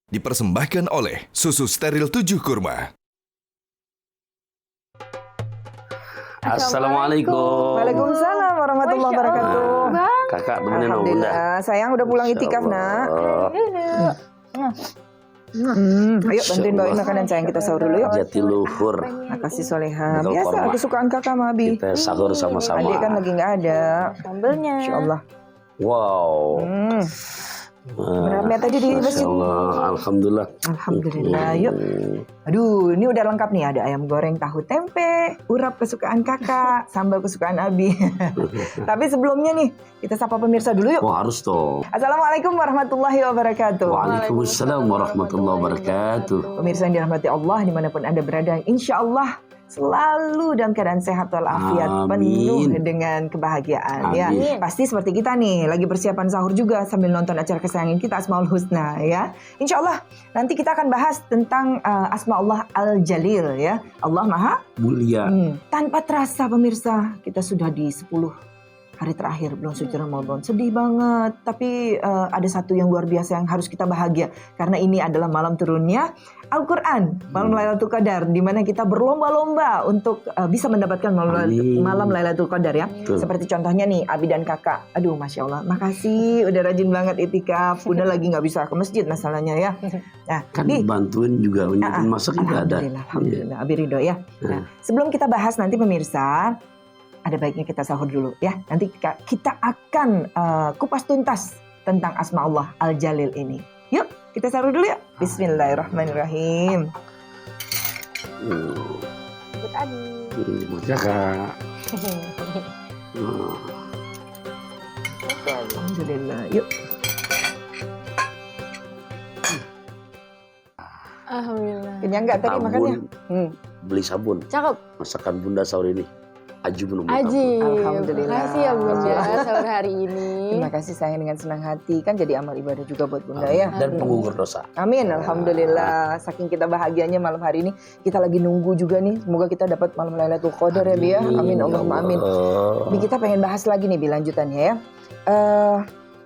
Dipersembahkan oleh Susu Steril 7 Kurma. Assalamualaikum. Waalaikumsalam warahmatullahi wabarakatuh. Kakak temenin dong Bunda. Alhamdulillah, sayang udah pulang itikaf nak. Ayo bantuin bawain makanan sayang, kita sahur dulu yuk. Jatiluhur. Makasih Soleha. Betul, Biasa korma. kesukaan kakak sama Abi. Kita sahur sama-sama. Adik kan lagi nggak ada. Sambelnya. Insya Allah. Wow. Berapa tadi di Masya masjid? Allah. Alhamdulillah. Alhamdulillah. Yuk. Aduh, ini udah lengkap nih. Ada ayam goreng tahu tempe, urap kesukaan kakak, sambal kesukaan Abi. Tapi sebelumnya nih, kita sapa pemirsa dulu yuk. Wah harus dong. Assalamualaikum warahmatullahi wabarakatuh. Waalaikumsalam warahmatullahi wabarakatuh. Pemirsa yang dirahmati Allah dimanapun Anda berada, insya Allah selalu dalam keadaan sehat walafiat, penuh dengan kebahagiaan. Ya, pasti seperti kita nih, lagi persiapan sahur juga sambil nonton acara kesayangan kita Asmaul Husna ya. Insya Allah nanti kita akan bahas tentang Asma Allah Al-Jalil ya. Allah Maha Mulia. Tanpa terasa pemirsa, kita sudah di 10 hari terakhir bulan suci Ramadan. Sedih banget, tapi ada satu yang luar biasa yang harus kita bahagia. Karena ini adalah malam turunnya Al-Quran, malam Lailatul Qadar, di mana kita berlomba-lomba untuk bisa mendapatkan malam Lailatul Qadar ya. Betul. Seperti contohnya nih, Abi dan kakak. Aduh, Masya Allah, makasih udah rajin banget itikaf. Udah lagi nggak bisa ke masjid masalahnya ya. Nah, Kan bantuin juga, nyiapin masak juga ada. Alhamdulillah, Abi ridho ya. Nah, sebelum kita bahas nanti pemirsa, ada baiknya kita sahur dulu ya. Nanti kita akan kupas tuntas tentang Asma Allah Al-Jalil ini. Yuk, kita sahur dulu ya. Bismillahirrahmanirrahim. Ikut Adi. Kakak. Alhamdulillah. Yuk. Alhamdulillah. Kenyang nggak tadi makannya? Beli sabun. Cakep. Masakan Bunda sahur ini. Aji belum Aji. Alhamdulillah. Makasih ya Bunda sahur hari ini. Terima kasih sayang, dengan senang hati. Kan jadi amal ibadah juga buat Bunda ya. Dan penggugur dosa. Amin, alhamdulillah. Saking kita bahagianya malam hari ini, kita lagi nunggu juga nih. Semoga kita dapat malam Lailatul Qadar ya, Bi ya. Amin, Allahumma amin. Bi, kita pengen bahas lagi nih, Bi, lanjutannya ya.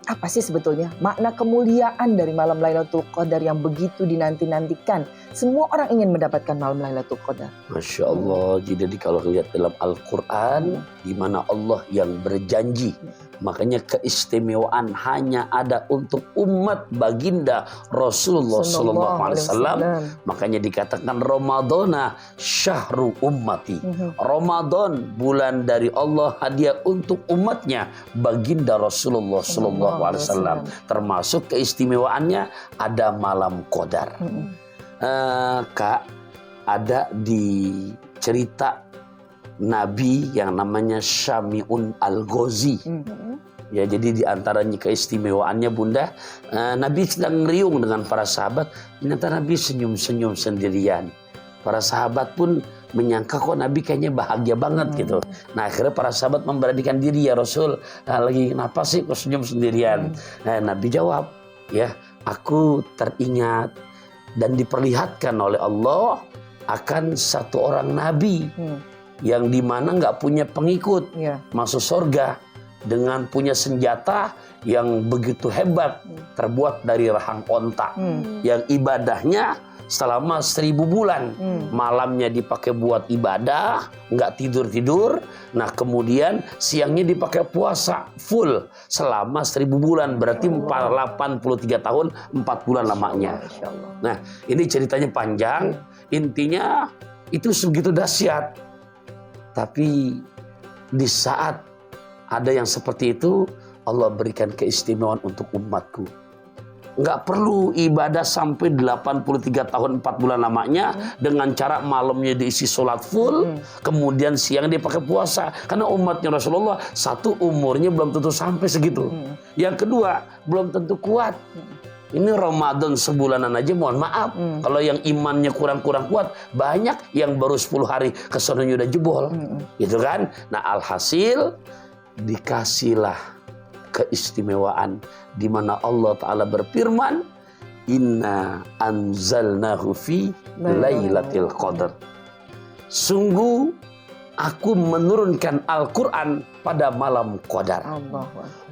Apa sih sebetulnya makna kemuliaan dari malam Lailatul Qadar yang begitu dinanti-nantikan? Semua orang ingin mendapatkan malam Lailatul Qadar. Masya Allah. Jadi kalau lihat dalam Al-Quran, di mana Allah yang berjanji, makanya keistimewaan hanya ada untuk umat baginda Rasulullah Sallallahu Alaihi Wasallam. Makanya dikatakan Ramadana syahru ummati. Ramadan bulan dari Allah, hadiah untuk umatnya baginda Rasulullah Sallallahu Alaihi Wasallam. Termasuk keistimewaannya ada malam Qadar. Kak, ada di cerita Nabi yang namanya Syami'un Al-Ghazi. Ya, jadi di antaranya keistimewaannya Bunda, Nabi sedang ngeriung dengan para sahabat, ternyata Nabi senyum-senyum sendirian. Para sahabat pun menyangka kok Nabi kayaknya bahagia banget gitu. Nah, akhirnya para sahabat memberanikan diri, ya Rasul, lagi kenapa sih kok senyum sendirian? Nah, Nabi jawab, ya, aku teringat dan diperlihatkan oleh Allah akan satu orang Nabi yang dimana nggak punya pengikut, masuk surga dengan punya senjata yang begitu hebat, terbuat dari rahang onta, yang ibadahnya selama 1000 bulan. Malamnya dipakai buat ibadah, nggak tidur-tidur. Nah, kemudian siangnya dipakai puasa full selama 1000 bulan. Berarti 83 tahun 4 bulan lamanya. Nah, ini ceritanya panjang. Intinya itu segitu dahsyat. Tapi di saat ada yang seperti itu, Allah berikan keistimewaan untuk umatku. Nggak perlu ibadah sampai 83 tahun 4 bulan lamanya dengan cara malamnya diisi sholat full, kemudian siang dia pakai puasa. Karena umatnya Rasulullah, satu, umurnya belum tentu sampai segitu. Yang kedua, belum tentu kuat. Ini Ramadan sebulanan aja, mohon maaf. Kalau yang imannya kurang-kurang kuat, banyak yang baru 10 hari kesononya udah jebol. Gitu kan? Nah, alhasil dikasihlah keistimewaan di mana Allah Ta'ala berfirman, Inna anzalnahu fi Lailatul Qadar. Sungguh aku menurunkan Al-Quran pada malam Qadar.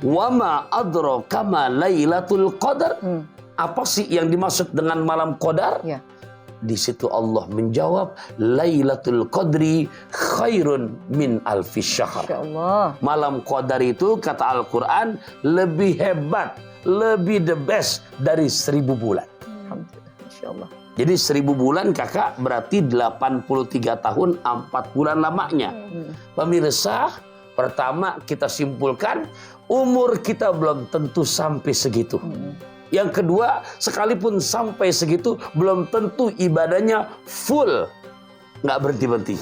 Wa ma adraka ma Lailatul Qadar. Apa sih yang dimaksud dengan malam Qadar? Ya. Di situ Allah menjawab, Lailatul Qadri khairun min alfi syahr. Masya Allah. Malam Qadar itu kata Al-Quran lebih hebat, lebih the best dari 1000 bulan. Alhamdulillah. Masya Allah. Jadi 1000 bulan kakak berarti 83 tahun 4 bulan lamanya. Pemirsa, pertama kita simpulkan umur kita belum tentu sampai segitu. Yang kedua, sekalipun sampai segitu belum tentu ibadahnya full, nggak berhenti-berhenti.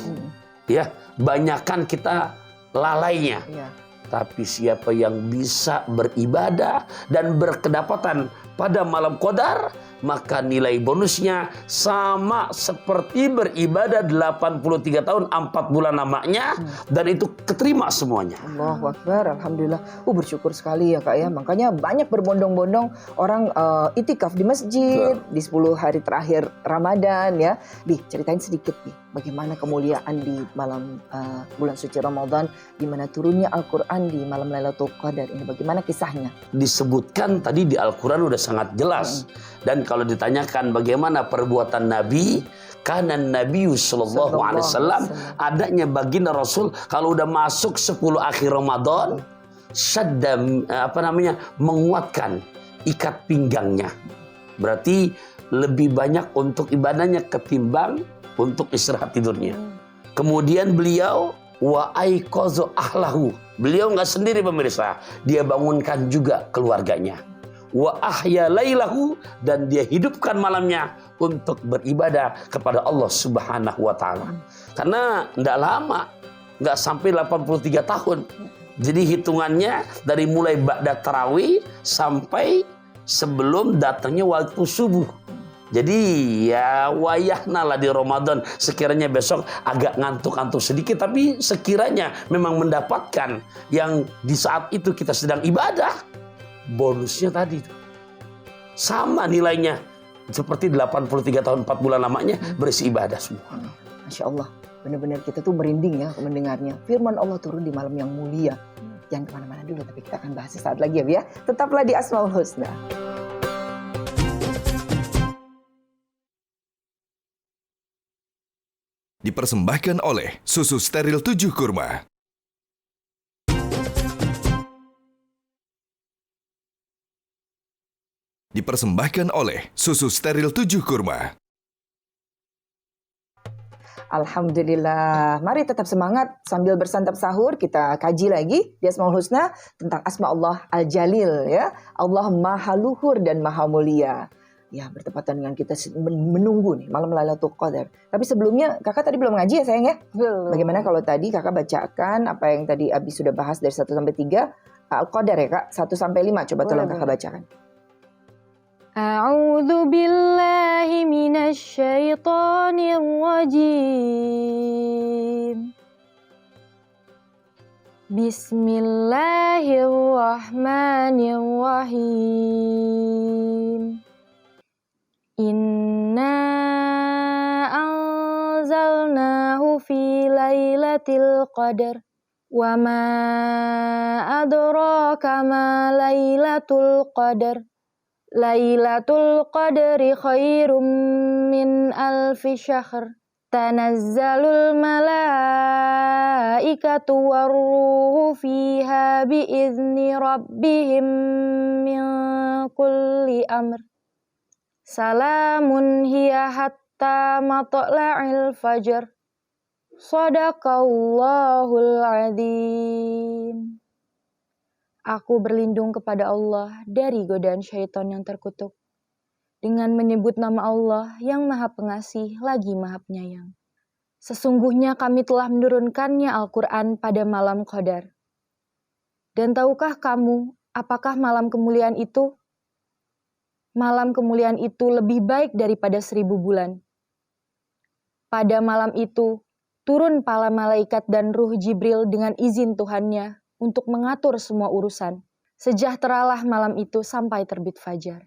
Ya, banyakkan kita lalainya. Ya. Tapi siapa yang bisa beribadah dan berkedapatan pada malam Qadar, maka nilai bonusnya sama seperti beribadah 83 tahun 4 bulan lamanya, dan itu keterima semuanya. Allahu Akbar, Alhamdulillah. Bersyukur sekali ya Kak ya. Makanya banyak berbondong-bondong orang itikaf di masjid di 10 hari terakhir Ramadan ya. Bi, ceritain sedikit Bi, bagaimana kemuliaan di malam bulan suci Ramadan, di mana turunnya Al-Quran di malam Lailatul Qadar ini. Bagaimana kisahnya? Disebutkan tadi di Al-Quran udah sangat jelas. Dan kalau ditanyakan bagaimana perbuatan Nabi, karena Nabi sallallahu alaihi wasallam adanya baginda Rasul kalau udah masuk 10 akhir Ramadan, syadda menguatkan ikat pinggangnya. Berarti lebih banyak untuk ibadahnya ketimbang untuk istirahat tidurnya. Kemudian beliau wa aiqazu ahlahu. Beliau nggak sendiri pemirsa, dia bangunkan juga keluarganya. Wa ahya lailahu, dan dia hidupkan malamnya untuk beribadah kepada Allah Subhanahu wa taala. Karena enggak lama, enggak sampai 83 tahun. Jadi hitungannya dari mulai ba'da tarawih sampai sebelum datangnya waktu subuh. Jadi ya wayahna lah di Ramadan, sekiranya besok agak ngantuk-ngantuk sedikit, tapi sekiranya memang mendapatkan yang di saat itu kita sedang ibadah, bonusnya tadi sama nilainya seperti 83 tahun 4 bulan lamanya berisi ibadah semua. Masya Allah, benar-benar kita tuh merinding ya mendengarnya. Firman Allah turun di malam yang mulia. Jangan kemana-mana dulu, tapi kita akan bahas sesaat lagi ya. Tetaplah di Asmaul Husna. Dipersembahkan oleh Susu Steril 7 Kurma. Dipersembahkan oleh Susu Steril 7 Kurma. Alhamdulillah. Mari tetap semangat sambil bersantap sahur. Kita kaji lagi di Asmaul Husna tentang Asma Allah Al-Jalil ya. Allah Maha Luhur dan Maha Mulia. Ya, bertepatan dengan kita menunggu nih malam Lailatul Qadar. Tapi sebelumnya kakak tadi belum ngaji ya sayang ya? Belum. Bagaimana kalau tadi kakak bacakan apa yang tadi Abi sudah bahas dari 1 sampai 3 Al-Qadar ya Kak? 1 sampai 5 coba tolong kakak bacakan. A'udzu billahi minasy syaithanir rajim. Bismillahirrahmanirrahim. Inna anzalnahu fi lailatul qadar. Wa ma adraka ma lailatul qadar. Lailatul qadri khairum min alfi syahr. Tanazzalul malaikatu warruhu fiha biizni rabbihim min kulli amr. Salamun hiya hatta matla'il fajr. Shadaqallahul adzim. Aku berlindung kepada Allah dari godaan syaitan yang terkutuk, dengan menyebut nama Allah yang Maha Pengasih lagi Maha Penyayang. Sesungguhnya kami telah menurunkannya Al-Quran pada malam Qadar. Dan tahukah kamu apakah malam kemuliaan itu? Malam kemuliaan itu lebih baik daripada 1000 bulan. Pada malam itu, turun para malaikat dan ruh Jibril dengan izin Tuhannya untuk mengatur semua urusan. Sejahteralah malam itu sampai terbit fajar.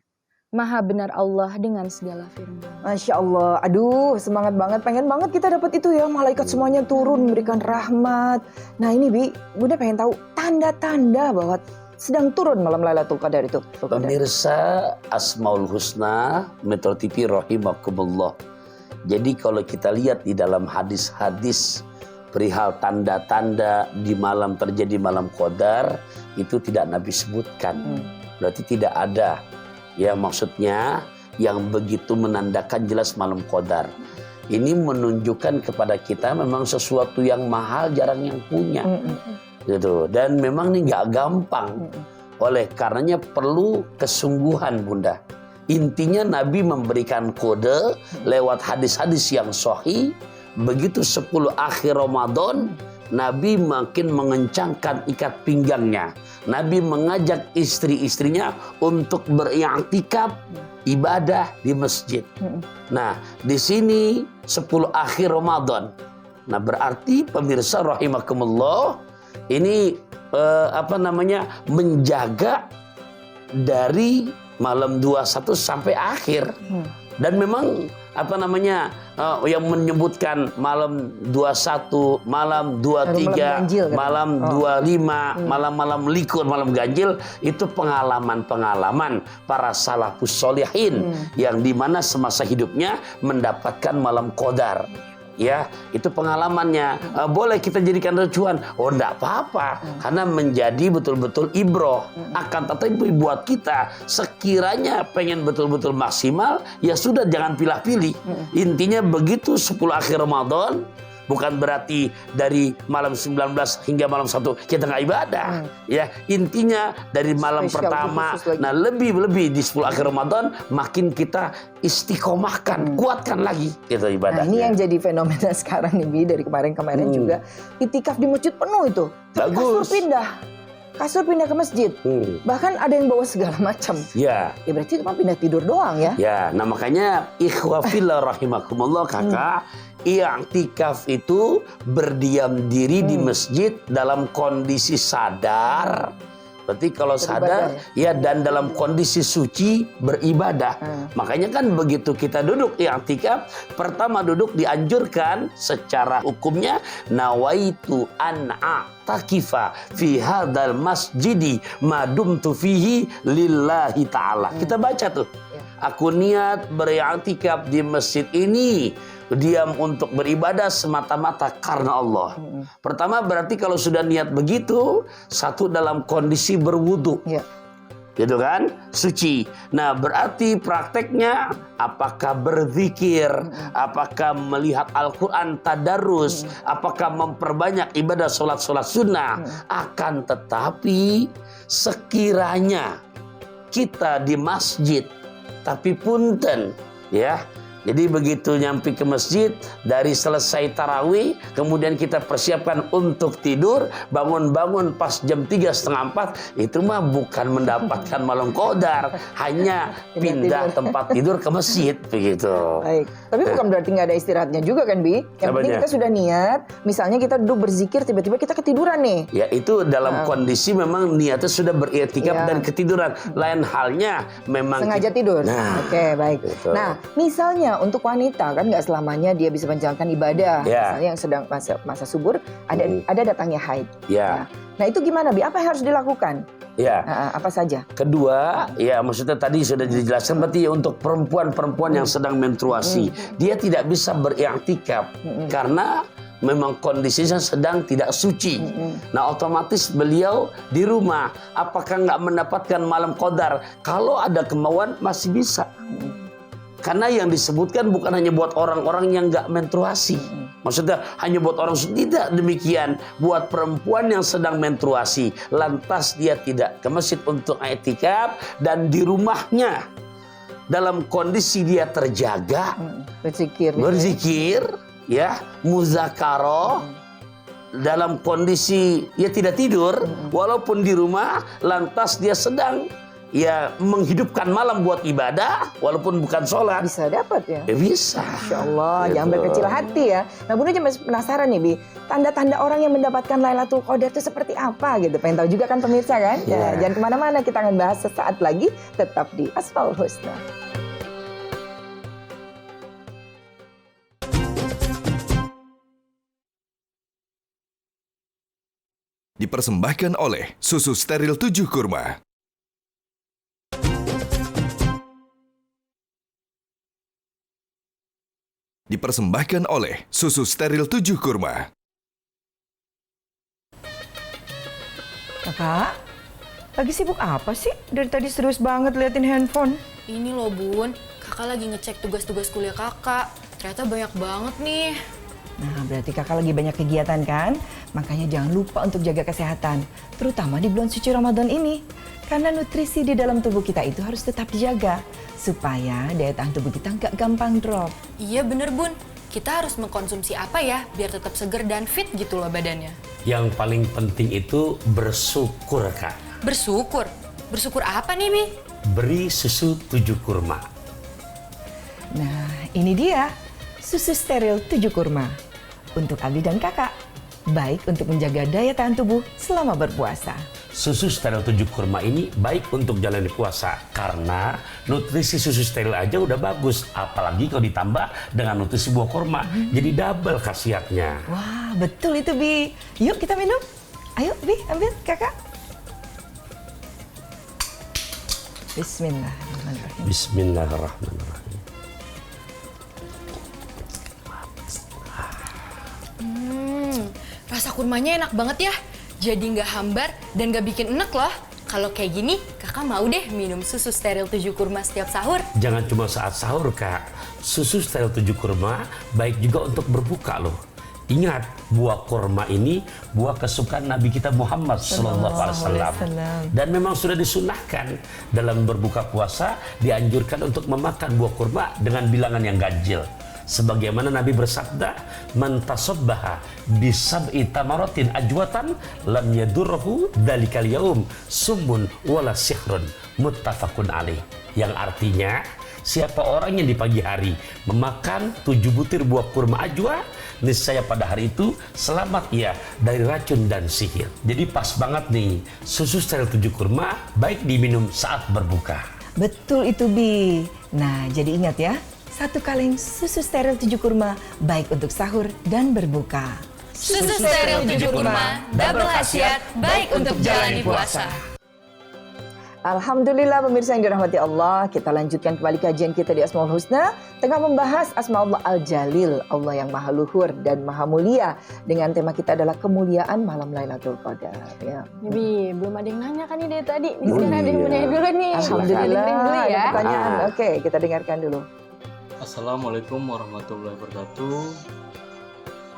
Maha benar Allah dengan segala firman. Masya Allah, aduh semangat banget, pengen banget kita dapat itu ya, malaikat semuanya turun memberikan rahmat. Nah ini Bi, Bunda pengen tahu tanda-tanda bahwa sedang turun malam Lailatul Qadar itu? Pemirsa Asmaul Husna Metro TV rahimakumullah. Jadi kalau kita lihat di dalam hadis-hadis perihal tanda-tanda di malam terjadi malam Qadar, itu tidak Nabi sebutkan. Berarti tidak ada. Ya maksudnya yang begitu menandakan jelas malam Qadar. Ini menunjukkan kepada kita memang sesuatu yang mahal jarang yang punya. Gitu. Dan memang ini nggak gampang. Oleh karenanya perlu kesungguhan Bunda. Intinya Nabi memberikan kode lewat hadis-hadis yang sahih. Begitu 10 akhir Ramadan, Nabi makin mengencangkan ikat pinggangnya. Nabi mengajak istri-istrinya untuk beriktikaf ibadah di masjid. Nah, di sini 10 akhir Ramadan. Nah, berarti pemirsa rahimakumullah, ini menjaga dari malam 21 sampai akhir. Dan memang yang menyebutkan malam 21, malam 23, malam 25, malam-malam likur, malam ganjil, itu pengalaman-pengalaman para salafus sholihin yang dimana semasa hidupnya mendapatkan malam Qadar. Ya, itu pengalamannya. Boleh kita jadikan acuan. Oh, enggak apa-apa. Karena menjadi betul-betul ibroh. Akan tetapi buat kita, sekiranya pengen betul-betul maksimal, ya sudah jangan pilih-pilih. Intinya begitu 10 akhir Ramadan, bukan berarti dari malam 19 hingga malam 1 kita nggak ibadah. Ya, intinya dari malam pertama, nah lebih di 10 akhir Ramadan makin kita istiqomahkan, kuatkan lagi gitu ibadahnya. Nah, ini yang jadi fenomena sekarang nih Bi, dari kemarin-kemarin juga itikaf di masjid penuh itu. Bagus. Kasur pindah ke masjid. Bahkan ada yang bawa segala macam. Ya. Ya berarti cuma pindah tidur doang ya. Ya, nah makanya ikhwa fillah rahimakumullah kakak, i'tikaf itu berdiam diri di masjid dalam kondisi sadar. Berarti kalau sadar ya, dan dalam kondisi suci beribadah. Makanya kan begitu kita duduk i'tikaf, pertama duduk dianjurkan secara hukumnya nawaitu an a'takifa fi hadzal masjidi madumtu fihi lillahi ta'ala. Kita baca tuh. Aku niat beriktikaf di masjid ini, diam untuk beribadah semata-mata karena Allah. Pertama berarti kalau sudah niat begitu, satu dalam kondisi berwudu. Gitu kan? Suci. Nah, berarti prakteknya apakah berzikir, apakah melihat Al-Quran tadarus, apakah memperbanyak ibadah sholat-sholat sunnah. Akan tetapi sekiranya kita di masjid, tapi punten ya. Jadi begitu nyampe ke masjid, dari selesai tarawih, kemudian kita persiapkan untuk tidur, bangun-bangun pas jam 3:30, itu mah bukan mendapatkan malam Qadar, hanya pindah tempat tidur ke masjid, begitu. Baik, tapi bukan berarti nggak ada istirahatnya juga kan Bi? Yang penting kita sudah niat, misalnya kita duduk berzikir, tiba-tiba kita ketiduran nih. Ya itu dalam kondisi memang niatnya sudah beriktikaf dan ketiduran. Lain halnya memang sengaja tidur. Nah, oke, baik. Gitu. Nah, misalnya untuk wanita kan nggak selamanya dia bisa menjalankan ibadah. Misalnya yang sedang masa subur, ada datangnya haid. Nah itu gimana Bi? Apa yang harus dilakukan? Apa saja? Kedua, ya maksudnya tadi sudah dijelaskan, berarti ya untuk perempuan-perempuan yang sedang menstruasi, dia tidak bisa beriktikaf karena memang kondisinya sedang tidak suci. Nah otomatis beliau di rumah, apakah nggak mendapatkan malam Qadar? Kalau ada kemauan masih bisa. Karena yang disebutkan bukan hanya buat orang-orang yang nggak menstruasi. Maksudnya hanya buat orang, tidak demikian. Buat perempuan yang sedang menstruasi, lantas dia tidak ke masjid untuk i'tikaf, dan di rumahnya dalam kondisi dia terjaga, berzikir, ya, muzakarah, dalam kondisi ya tidak tidur, walaupun di rumah, lantas dia sedang ya menghidupkan malam buat ibadah walaupun bukan sholat, bisa dapat ya? Bisa. Masya Allah, jangan berkecil hati ya. Nah Bunda cuma penasaran nih Bi, tanda-tanda orang yang mendapatkan Lailatul Qadar itu seperti apa gitu? Pengen tahu juga kan pemirsa kan? Ya, jangan kemana-mana, kita akan bahas sesaat lagi, tetap di Asmaul Husna. Dipersembahkan oleh Susu Steril 7 Kurma. Dipersembahkan oleh Susu Steril 7 Kurma. Kakak, lagi sibuk apa sih? Dari tadi serius banget liatin handphone. Ini loh Bun, kakak lagi ngecek tugas-tugas kuliah kakak. Ternyata banyak banget nih. Nah, berarti kakak lagi banyak kegiatan kan? Makanya jangan lupa untuk jaga kesehatan, terutama di bulan suci Ramadan ini. Karena nutrisi di dalam tubuh kita itu harus tetap dijaga, supaya daya tahan tubuh kita nggak gampang drop. Iya bener Bun, kita harus mengkonsumsi apa ya biar tetap seger dan fit gitu loh badannya. Yang paling penting itu bersyukur, Kak. Bersyukur? Bersyukur apa nih, Mi? Beri susu 7 kurma. Nah, ini dia susu steril 7 kurma. Untuk Abi dan kakak, baik untuk menjaga daya tahan tubuh selama berpuasa. Susu steril 7 kurma ini baik untuk jalani puasa karena nutrisi susu steril aja udah bagus, apalagi kalau ditambah dengan nutrisi buah kurma, jadi double khasiatnya. Wah, betul itu Bi. Yuk kita minum. Ayo Bi, ambil kakak. Bismillahirrahmanirrahim. Bismillahirrahmanirrahim. Rasa kurmanya enak banget ya. Jadi nggak hambar dan nggak bikin enek loh. Kalau kayak gini, kakak mau deh minum susu steril 7 kurma setiap sahur. Jangan cuma saat sahur, Kak. Susu steril 7 kurma baik juga untuk berbuka loh. Ingat, buah kurma ini buah kesukaan Nabi kita Muhammad SAW. Dan memang sudah disunahkan dalam berbuka puasa dianjurkan untuk memakan buah kurma dengan bilangan yang ganjil. Sebagaimana Nabi bersabda, "Man tasabbaha bi sab'i tamaratin ajwatan lam yadurruhu dalikal yaum summun wala sihrun." Muttafaqun alaih. Yang artinya, siapa orang yang di pagi hari memakan 7 butir buah kurma ajwa, niscaya pada hari itu selamat ia dari racun dan sihir. Jadi pas banget nih, susu steril 7 kurma baik diminum saat berbuka. Betul itu Bi. Nah, jadi ingat ya, 1 kaleng susu steril 7 kurma baik untuk sahur dan berbuka. Susu steril 7 kurma, double khasiat, baik untuk jalani puasa. Alhamdulillah pemirsa yang dirahmati Allah, kita lanjutkan kembali kajian kita di Asmaul Husna, tengah membahas Asma Allah Al-Jalil, Allah yang maha luhur dan maha mulia, dengan tema kita adalah kemuliaan malam Lailatul Qadar. Ya. Bi, belum ada yang nanya kan nih dari tadi. Di sini ada yang menanya dulu nih. Alhamdulillah, Dengerin dulu ya. ada pertanyaan. Oke, kita dengarkan dulu. Assalamualaikum warahmatullahi wabarakatuh.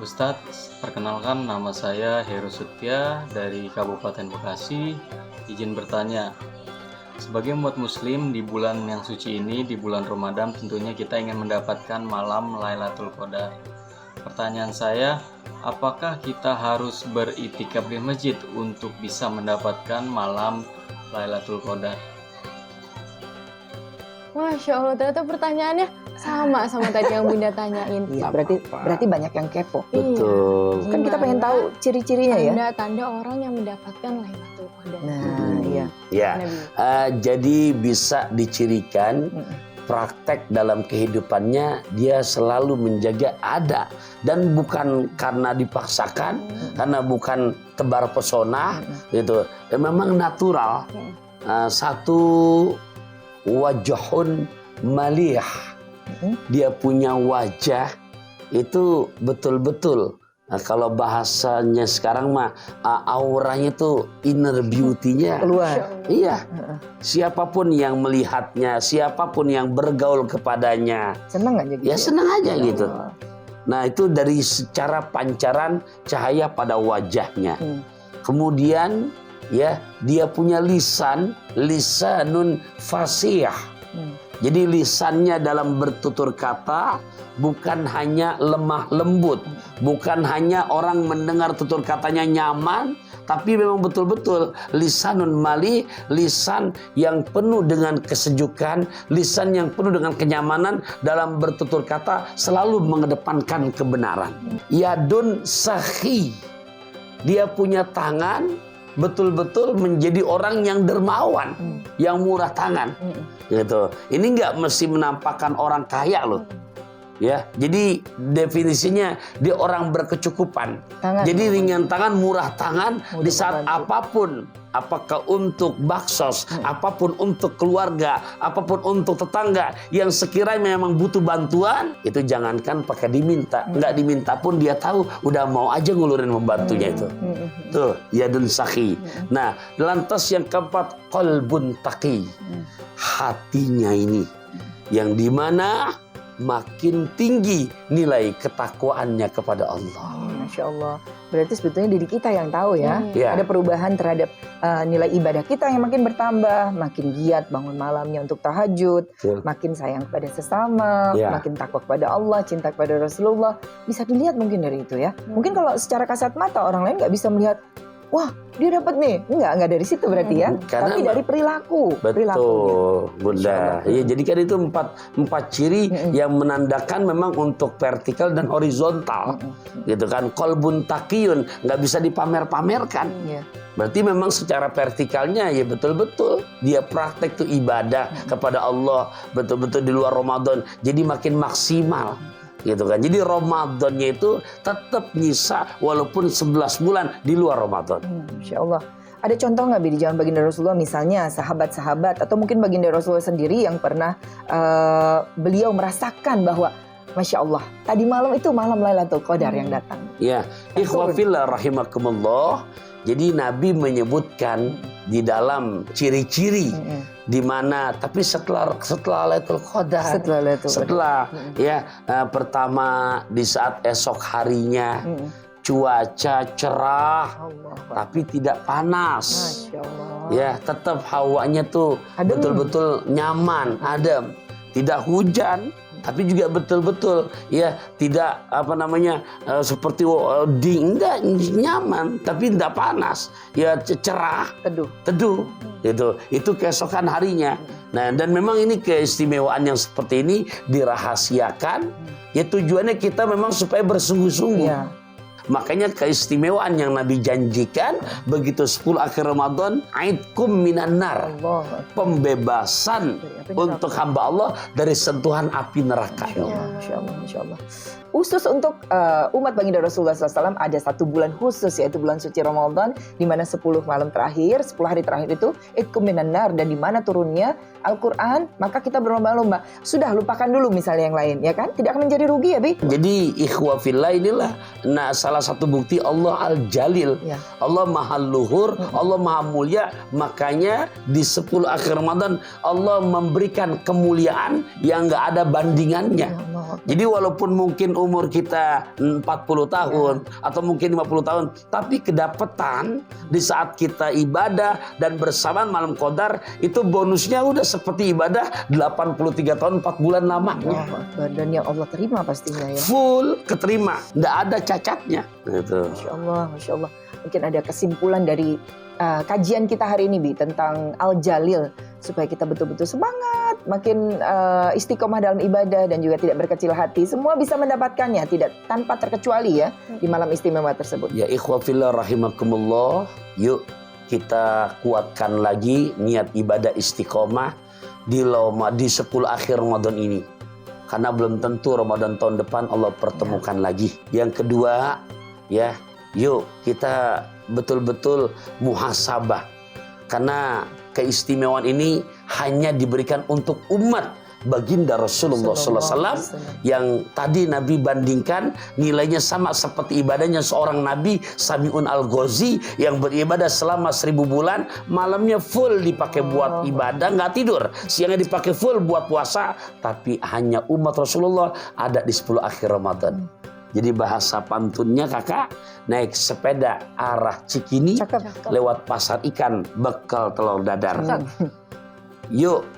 Ustadz, perkenalkan nama saya Heru Setia dari Kabupaten Bekasi. Izin bertanya, sebagai umat muslim di bulan yang suci ini, di bulan Ramadan, tentunya kita ingin mendapatkan malam Lailatul Qadar. Pertanyaan saya, apakah kita harus beritikaf di masjid untuk bisa mendapatkan malam Lailatul Qadar? Masya Allah, ternyata pertanyaannya sama tadi yang Bunda tanyain. Iya, berarti banyak yang kepo. Betul. Kan kita pengen tahu ciri-cirinya ya. Tanda-tanda orang yang mendapatkan Lailatul Qadar. Nah, iya. Ya, Nabi. jadi bisa dicirikan praktek dalam kehidupannya, dia selalu menjaga ada, dan bukan karena dipaksakan, karena bukan tebar pesona gitu. Memang natural. Satu wajahun malih, dia punya wajah itu betul-betul, kalau bahasanya sekarang mah auranya tuh inner beauty-nya Keluar. iya. Siapapun yang melihatnya, siapapun yang bergaul kepadanya, Seneng aja gitu. ya senang aja gitu. Nah, itu dari secara pancaran cahaya pada wajahnya. Kemudian ya, dia punya lisanun fasih. Jadi lisannya dalam bertutur kata bukan hanya lemah lembut, bukan hanya orang mendengar tutur katanya nyaman, tapi memang betul-betul lisanun mali, lisan yang penuh dengan kesejukan, lisan yang penuh dengan kenyamanan dalam bertutur kata, selalu mengedepankan kebenaran. Yadun sahi, dia punya tangan betul-betul menjadi orang yang dermawan, yang murah tangan, gitu. Ini nggak mesti menampakkan orang kaya loh, Ya, jadi definisinya dia orang berkecukupan. Tangan. Jadi ringan tangan, murah tangan Mudah di saat membantu. apapun, apakah untuk baksos, apapun untuk keluarga, apapun untuk tetangga yang sekiranya memang butuh bantuan, itu jangankan pakai diminta, nggak diminta pun dia tahu, udah mau aja ngulurin membantunya itu. Tuh, yadun sakhi. Nah, lantas yang keempat, qalbun taqi. Hatinya ini yang dimana makin tinggi nilai ketakwaannya kepada Allah. Masya Allah. Berarti sebetulnya diri kita yang tahu ya. Ya. Ada perubahan terhadap nilai ibadah kita yang makin bertambah, makin giat bangun malamnya untuk tahajud, Betul. makin sayang kepada sesama, Ya. makin takwa kepada Allah, cinta kepada Rasulullah. Bisa dilihat mungkin dari itu ya. Mungkin kalau secara kasat mata orang lain nggak bisa melihat, wah dia dapat nih. Enggak dari situ berarti ya. Karena Tapi dari perilaku. Perilakunya. Betul, Bunda. Ya, jadi kan itu empat ciri yang menandakan memang untuk vertikal dan horizontal, gitu kan. Qalbun taqiyun, nggak bisa dipamer-pamerkan. Iya. Berarti memang secara vertikalnya ya betul-betul dia praktek tuh ibadah kepada Allah betul-betul di luar Ramadan. Jadi makin maksimal. Gitu kan. Jadi Ramadannya itu tetap nyisa walaupun 11 bulan di luar Ramadan. Masya Allah. Ada contoh nggak Bi di zaman baginda Rasulullah misalnya sahabat-sahabat atau mungkin baginda Rasulullah sendiri yang pernah beliau merasakan bahwa Masya Allah tadi malam itu malam Lailatul Qadar yang datang. Ya, ikhwafillah rahimakumullah. Jadi Nabi menyebutkan di dalam ciri-ciri di mana tapi setelah Lailatul Qadar. Setelah ya pertama di saat esok harinya cuaca cerah Allah. tapi tidak panas. Masya Allah. Ya, tetap hawanya tuh Adem. betul-betul nyaman, adem. Tidak hujan, tapi juga betul-betul ya tidak seperti enggak nyaman, tapi tidak panas. Ya cerah, teduh gitu. Itu keesokan harinya. Nah, dan memang ini keistimewaan yang seperti ini dirahasiakan. Ya tujuannya kita memang supaya bersungguh-sungguh. Ya. Makanya keistimewaan yang Nabi janjikan begitu 10 akhir Ramadan, aidkum minan nar. Allah. Pembebasan Dari api untuk neraka. hamba Allah dari sentuhan api neraka. Masya Allah, Masya Allah. Khusus untuk umat baginda Rasulullah SAW ada satu bulan khusus yaitu bulan suci Ramadan di mana 10 malam terakhir, 10 hari terakhir itu idkum minan nar dan di mana turunnya Al-Quran, maka kita berlomba-lomba. Sudah lupakan dulu misalnya yang lain, ya kan? Tidak akan menjadi rugi ya, Bi? Jadi ikhwah fillah inilah salah satu bukti Allah Al-Jalil. Ya. Allah Maha Luhur, Allah Maha Mulia. Makanya di 10 akhir Ramadan Allah memberikan kemuliaan yang nggak ada bandingannya. Ya Allah. Jadi walaupun mungkin umur kita 40 tahun atau mungkin 50 tahun, tapi kedapatan di saat kita ibadah dan bersamaan malam Qadar itu bonusnya udah seperti ibadah 83 tahun 4 bulan lamanya. Allah Akbar. Dan yang Allah terima pastinya ya. Full keterima, nggak ada cacatnya. Gitu. Masya Allah, Masya Allah. Mungkin ada kesimpulan dari kajian kita hari ini, Bi, tentang Al-Jalil. Supaya kita betul-betul semangat, makin istiqomah dalam ibadah dan juga tidak berkecil hati. Semua bisa mendapatkannya, tidak tanpa terkecuali ya, di malam istimewa tersebut. Ya ikhwah fillah rahimakumullah. Yuk kita kuatkan lagi niat ibadah istiqomah di 10 akhir Ramadan ini. Karena belum tentu Ramadan tahun depan Allah pertemukan lagi. Yang kedua, ya, yuk kita betul-betul muhasabah. Karena keistimewaan ini hanya diberikan untuk umat baginda Rasulullah SAW yang tadi Nabi bandingkan nilainya sama seperti ibadahnya seorang Nabi Sami'un Al-Ghazi yang beribadah selama 1000 bulan, malamnya full dipakai buat ibadah, nggak tidur, siangnya dipakai full buat puasa, tapi hanya umat Rasulullah ada di 10 akhir Ramadan. Jadi bahasa pantunnya kakak, naik sepeda arah Cikini, lewat pasar ikan, bekal telur dadar. Yuk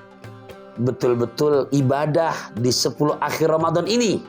betul-betul ibadah di 10 akhir Ramadan ini.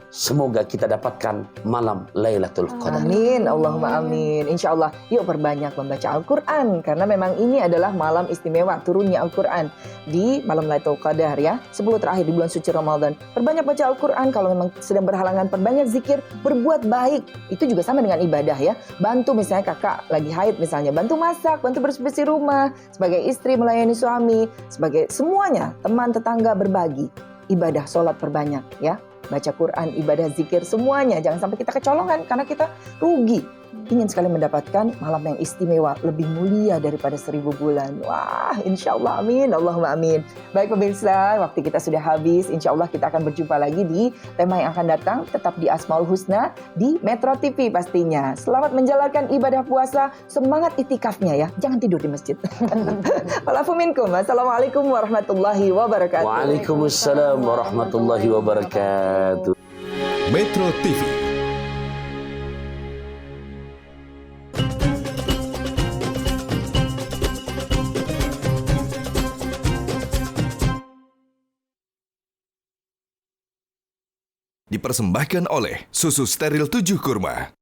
Semoga kita dapatkan malam Lailatul Qadar. Amin, Allahumma amin. Insya Allah, yuk perbanyak membaca Al-Quran. Karena memang ini adalah malam istimewa turunnya Al-Quran di malam Lailatul Qadar ya. 10 terakhir di bulan suci Ramadan. Perbanyak baca Al-Quran, kalau memang sedang berhalangan, perbanyak zikir, berbuat baik. Itu juga sama dengan ibadah ya. Bantu misalnya kakak lagi haid misalnya, bantu masak, bantu bersih-bersih rumah. Sebagai istri melayani suami, sebagai semuanya, teman, tetangga berbagi. Ibadah, sholat perbanyak ya. baca Quran, ibadah, zikir, semuanya. Jangan sampai kita kecolongan karena kita rugi. Ingin sekali mendapatkan malam yang istimewa, lebih mulia daripada 1000 bulan. Wah, insya Allah, amin, Allahumma amin. Baik pemirsa, waktu kita sudah habis. Insya Allah kita akan berjumpa lagi di tema yang akan datang. Tetap di Asmaul Husna, di Metro TV pastinya. Selamat menjalankan ibadah puasa, semangat itikafnya ya. Jangan tidur di masjid. Walafu minkum. Assalamualaikum warahmatullahi wabarakatuh. Waalaikumsalam warahmatullahi wabarakatuh. Metro TV. Dipersembahkan oleh Susu Steril 7 Kurma.